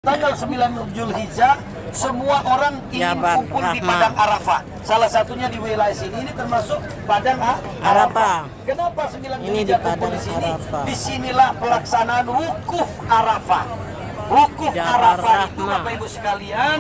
Tanggal 9 Zulhijjah semua orang ingin kumpul di Padang Arafah. Salah satunya di wilayah sini, ini termasuk Padang Arafah. Kenapa 9 Zulhijjah kumpul di sini? Disinilah pelaksanaan wukuf Arafah. Wukuf Arafah itu Bapak Ibu sekalian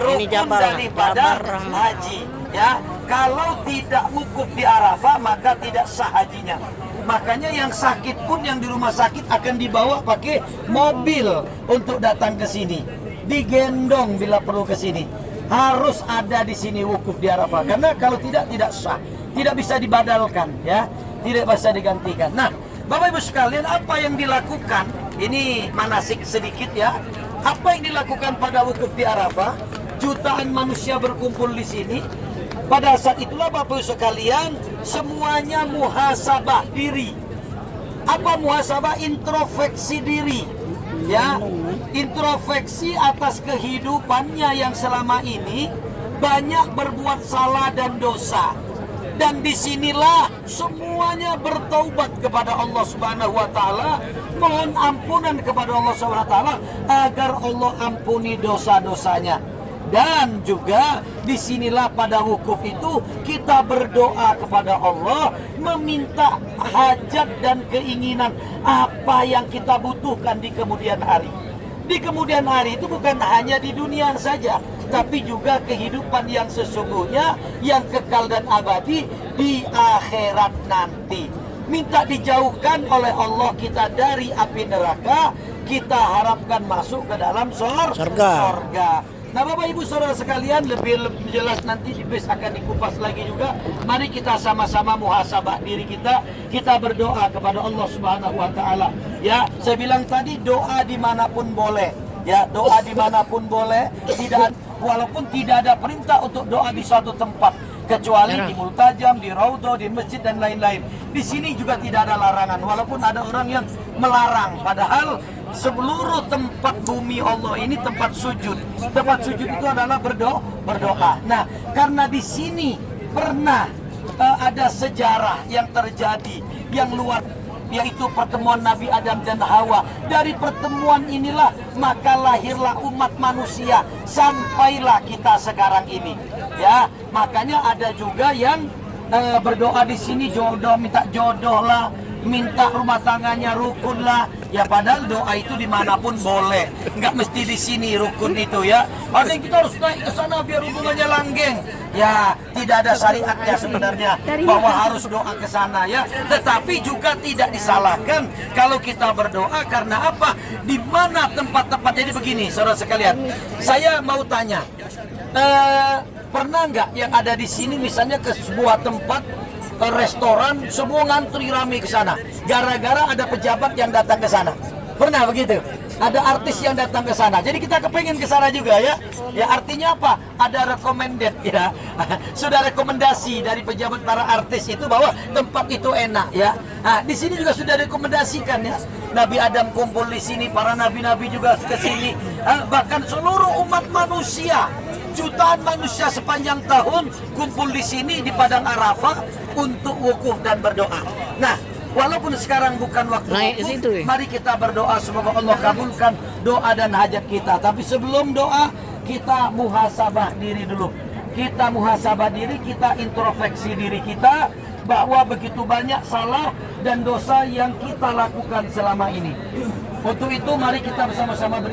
rukun daripada haji. Ya, kalau tidak wukuf di Arafah maka tidak sah hajinya. Makanya yang sakit pun yang di rumah sakit akan dibawa pakai mobil untuk datang ke sini, digendong bila perlu ke sini. Harus ada di sini wukuf di Arafah, karena kalau tidak sah, tidak bisa dibadalkan, ya, tidak bisa digantikan. Nah, Bapak Ibu sekalian, apa yang dilakukan? Ini manasik sedikit ya. Apa yang dilakukan pada wukuf di Arafah? Jutaan manusia berkumpul di sini. Pada saat itulah Bapak Ibu sekalian, semuanya muhasabah diri. Apa muhasabah? Introspeksi diri. Ya, introspeksi atas kehidupannya yang selama ini banyak berbuat salah dan dosa. Dan disinilah semuanya bertaubat kepada Allah Subhanahu wa Ta'ala, mohon ampunan kepada Allah Subhanahu wa Ta'ala agar Allah ampuni dosa-dosanya. Dan juga disinilah pada wukuf itu kita berdoa kepada Allah, meminta hajat dan keinginan apa yang kita butuhkan di kemudian hari. Di kemudian hari itu bukan hanya di dunia saja, tapi juga kehidupan yang sesungguhnya, yang kekal dan abadi di akhirat nanti. Minta dijauhkan oleh Allah kita dari api neraka, kita harapkan masuk ke dalam surga. Nah Bapak Ibu Saudara sekalian, lebih jelas nanti di base akan dikupas lagi juga. Mari kita sama-sama muhasabah diri kita. Kita berdoa kepada Allah Subhanahu wa Ta'ala. Ya, saya bilang tadi doa dimanapun boleh. Ya, doa dimanapun boleh. Walaupun tidak ada perintah untuk doa di suatu tempat, kecuali di multajam, di raudhah, di masjid dan lain-lain. Di sini juga tidak ada larangan, walaupun ada orang yang melarang. Padahal seluruh tempat bumi Allah ini tempat sujud. Tempat sujud itu adalah berdoa. Nah, karena di sini pernah ada sejarah yang terjadi yang luar, yaitu pertemuan Nabi Adam dan Hawa. Dari pertemuan inilah maka lahirlah umat manusia sampailah kita sekarang ini. Ya, makanya ada juga yang berdoa di sini jodoh, minta jodoh lah, minta rumah tangganya rukun lah. Ya padahal doa itu dimanapun boleh, nggak mesti di sini rukun itu ya. Ada yang kita harus naik ke sana biar hubungannya langgeng. Ya tidak ada syariatnya sebenarnya bahwa harus doa ke sana ya. Tetapi juga tidak disalahkan kalau kita berdoa, karena apa? Di mana tempat-tempat. Jadi begini saudara sekalian, saya mau tanya, pernah nggak yang ada di sini misalnya ke sebuah tempat restoran, semua ngantri rame ke sana gara-gara ada pejabat yang datang ke sana? Pernah begitu? Ada artis yang datang ke sana, jadi kita kepengen ke sana juga ya. Ya artinya apa? Ada recommended ya. Sudah rekomendasi dari pejabat para artis itu bahwa tempat itu enak ya. Nah, di sini juga sudah rekomendasikan ya. Nabi Adam kumpul di sini, para nabi-nabi juga ke sini. Bahkan seluruh umat manusia, jutaan manusia sepanjang tahun kumpul di sini di Padang Arafah untuk wukuf dan berdoa. Nah, walaupun sekarang bukan waktu wukuf, mari kita berdoa semoga Allah kabulkan doa dan hajat kita. Tapi sebelum doa, kita muhasabah diri dulu. Kita muhasabah diri, kita introspeksi diri kita bahwa begitu banyak salah dan dosa yang kita lakukan selama ini. Untuk itu mari kita bersama-sama